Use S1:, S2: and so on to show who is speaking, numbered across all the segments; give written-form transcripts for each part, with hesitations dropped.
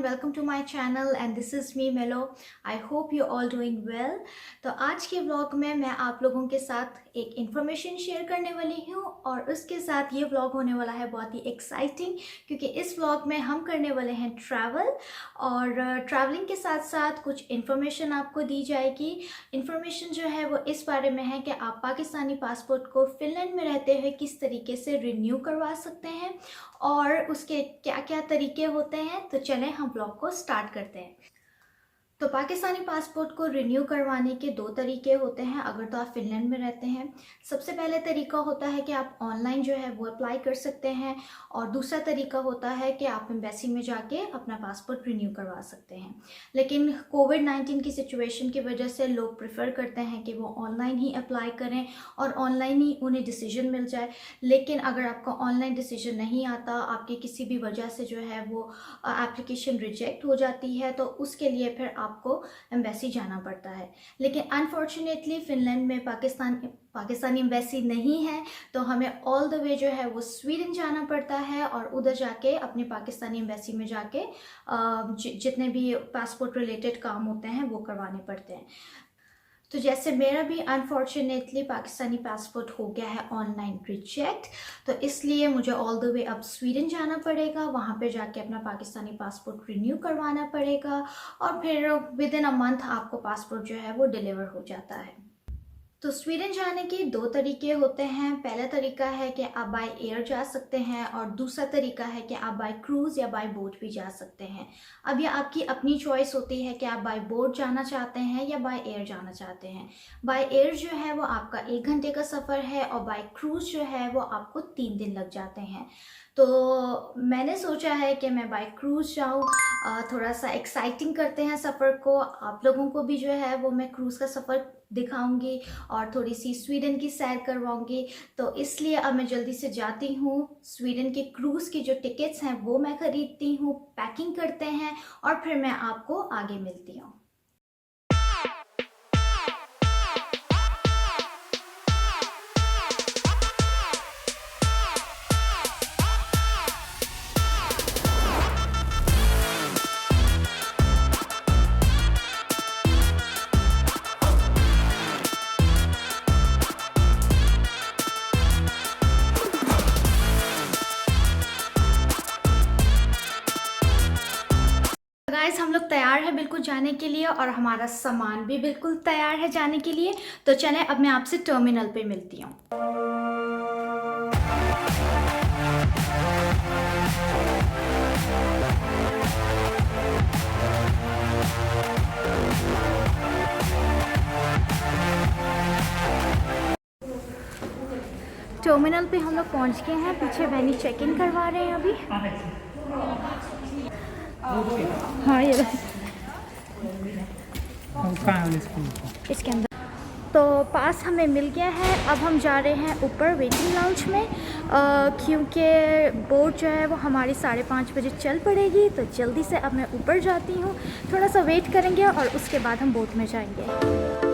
S1: welcome to my channel and this is me Melo. I hope you all doing well. तो आज के vlog में मैं आप लोगों के साथ एक इन्फॉर्मेशन शेयर करने वाली हूँ और उसके साथ ये व्लॉग होने वाला है बहुत ही एक्साइटिंग, क्योंकि इस व्लॉग में हम करने वाले हैं ट्रैवल और ट्रैवलिंग के साथ साथ कुछ इन्फॉर्मेशन आपको दी जाएगी। इन्फॉर्मेशन जो है वो इस बारे में है कि आप पाकिस्तानी पासपोर्ट को फिनलैंड में रहते हुए किस तरीके से रिन्यू करवा सकते हैं और उसके क्या क्या तरीके होते हैं। तो चलें हम ब्लॉग को स्टार्ट करते हैं। तो पाकिस्तानी पासपोर्ट को रिन्यू करवाने के दो तरीके होते हैं अगर तो आप फिनलैंड में रहते हैं। सबसे पहले तरीका होता है कि आप ऑनलाइन जो है वो अप्लाई कर सकते हैं और दूसरा तरीका होता है कि आप एम्बेसी में जाके अपना पासपोर्ट रिन्यू करवा सकते हैं। लेकिन कोविड-19 की सिचुएशन की वजह से लोग प्रेफर करते हैं कि वो ऑनलाइन ही अप्लाई करें और ऑनलाइन ही उन्हें डिसीजन मिल जाए। लेकिन अगर आपका ऑनलाइन डिसीजन नहीं आता, आपकी किसी भी वजह से जो है वो एप्लीकेशन रिजेक्ट हो जाती है, तो उसके लिए फिर आपको एम्बेसी जाना पड़ता है। लेकिन अनफॉर्चुनेटली फिनलैंड में पाकिस्तानी एम्बेसी नहीं है, तो हमें ऑल द वे जो है वो स्वीडन जाना पड़ता है और उधर जाके अपनी पाकिस्तानी एम्बेसी में जाके जितने भी पासपोर्ट रिलेटेड काम होते हैं वो करवाने पड़ते हैं। तो जैसे मेरा भी अनफॉर्चुनेटली पाकिस्तानी पासपोर्ट हो गया है ऑनलाइन रिजेक्ट, तो इसलिए मुझे ऑल द वे अब स्वीडन जाना पड़ेगा, वहाँ पे जाके अपना पाकिस्तानी पासपोर्ट रिन्यू करवाना पड़ेगा और फिर विद इन अ मंथ आपको पासपोर्ट जो है वो डिलीवर हो जाता है। तो स्वीडन जाने के दो तरीके होते हैं। पहला तरीका है कि आप बाय एयर जा सकते हैं और दूसरा तरीका है कि आप बाय क्रूज़ या बाय बोट भी जा सकते हैं। अब ये आपकी अपनी चॉइस होती है कि आप बाय बोट जाना चाहते हैं या बाय एयर जाना चाहते हैं। बाय एयर जो है वो आपका 1 घंटे का सफ़र है और बाय क्रूज़ जो है वो आपको 3 दिन लग जाते हैं। तो मैंने सोचा है कि मैं बाय क्रूज़ जाऊँ, थोड़ा सा एक्साइटिंग करते हैं सफ़र को। आप लोगों को भी जो है वो मैं क्रूज़ का सफ़र दिखाऊंगी और थोड़ी सी स्वीडन की सैर करवाऊंगी। तो इसलिए अब मैं जल्दी से जाती हूँ, स्वीडन के क्रूज़ की जो टिकट्स हैं वो मैं ख़रीदती हूँ, पैकिंग करते हैं और फिर मैं आपको आगे मिलती हूँ। गाइस, हम लोग तैयार है बिल्कुल जाने के लिए और हमारा सामान भी बिल्कुल तैयार है जाने के लिए। तो चलें अब मैं आपसे टर्मिनल पे मिलती हूँ। टर्मिनल पे हम लोग पहुँच गए हैं। पीछे वैनी चेक इन करवा रहे हैं अभी। हाँ ये इसके अंदर तो पास हमें मिल गया है। अब हम जा रहे हैं ऊपर वेटिंग लाउंज में, क्योंकि बोट जो है वो हमारी 5:30 बजे चल पड़ेगी। तो जल्दी से अब मैं ऊपर जाती हूँ, थोड़ा सा वेट करेंगे और उसके बाद हम बोट में जाएंगे।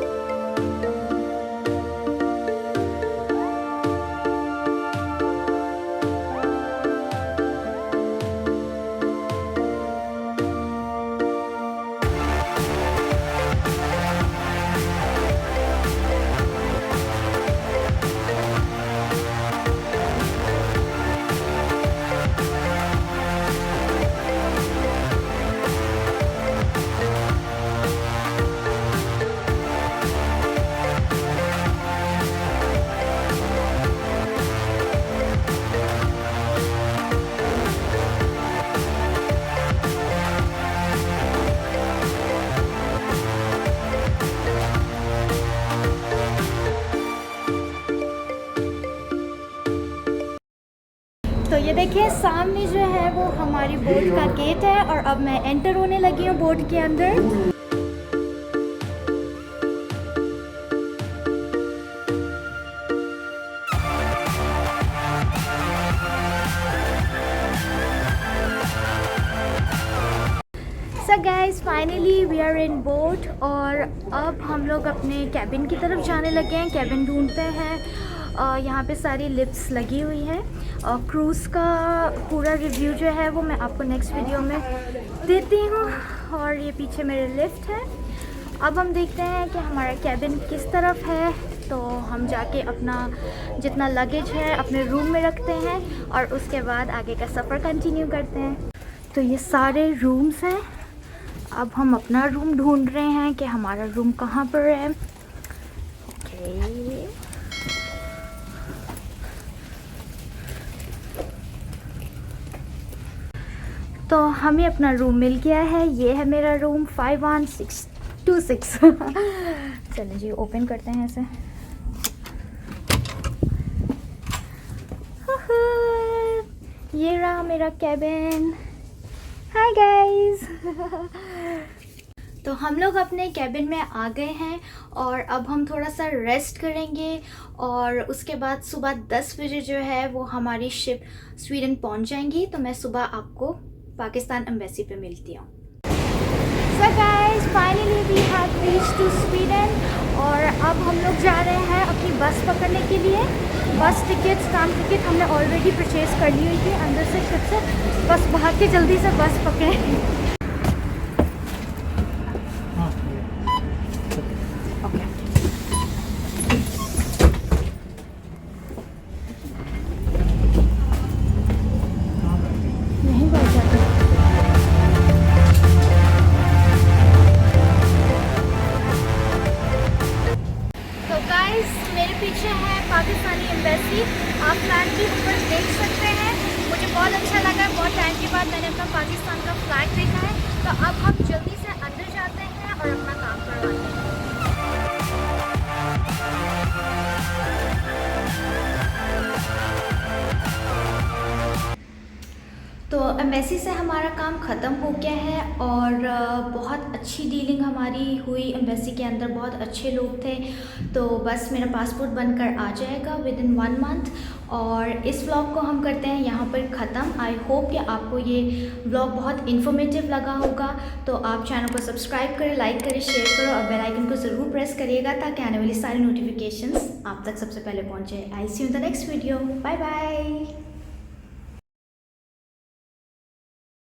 S1: तो ये देखिए सामने जो है वो हमारी बोट का गेट है और अब मैं एंटर होने लगी हूँ बोट के अंदर। So guys, finally we are in boat और अब हम लोग अपने कैबिन की तरफ जाने लगे हैं। कैबिन ढूंढते हैं यहाँ पे सारी लिफ्ट्स लगी हुई हैं और क्रूज़ का पूरा रिव्यू जो है वो मैं आपको नेक्स्ट वीडियो में देती हूँ। और ये पीछे मेरे लिफ्ट है। अब हम देखते हैं कि हमारा कैबिन किस तरफ है, तो हम जाके अपना जितना लगेज है अपने रूम में रखते हैं और उसके बाद आगे का सफ़र कंटिन्यू करते हैं। तो ये सारे रूम्स हैं। अब हम अपना रूम ढूंढ रहे हैं कि हमारा रूम कहाँ पर है। ओके, तो हमें अपना रूम मिल गया है। ये है मेरा रूम 51626। चलें जी, ओपन करते हैं इसे। ये रहा मेरा कैबिन। Hi guys. तो हम लोग अपने कैबिन में आ गए हैं और अब हम थोड़ा सा रेस्ट करेंगे और उसके बाद सुबह 10 बजे जो है वो हमारी शिप स्वीडन पहुंच जाएंगी। तो मैं सुबह आपको पाकिस्तान एम्बेसी पे मिलती हूँ। So guys, finally we have reached to Sweden और अब हम लोग जा रहे हैं अपनी बस पकड़ने के लिए। बस टिकट, ट्राम टिकट हमने ऑलरेडी परचेज़ कर ली हुई थी अंदर से शिप से। बस भाग के जल्दी से बस पकड़ें। मेरे पीछे है पाकिस्तानी एम्बेसी। आप फ्लैग भी ऊपर देख सकते हैं। मुझे बहुत अच्छा लगा, बहुत टाइम के बाद मैंने अपना पाकिस्तान का फ्लैग देखा है। तो अब हम जल्दी से अंदर जाते हैं और अपना काम करवाते हैं। तो एम्बेसी से हमारा काम ख़त्म हो गया है और बहुत अच्छी डीलिंग हमारी हुई। एम्बेसी के अंदर बहुत अच्छे लोग थे। तो बस मेरा पासपोर्ट बनकर आ जाएगा विद इन 1 मंथ। और इस व्लॉग को हम करते हैं यहाँ पर ख़त्म। आई होप कि आपको ये व्लॉग बहुत इन्फॉर्मेटिव लगा होगा। तो आप चैनल को सब्सक्राइब करें, लाइक करें, शेयर करो और बेल आइकन को ज़रूर प्रेस करिएगा ताकि आने वाली सारी नोटिफिकेशंस आप तक सबसे पहले पहुँचे। I see you in the next video. Bye bye.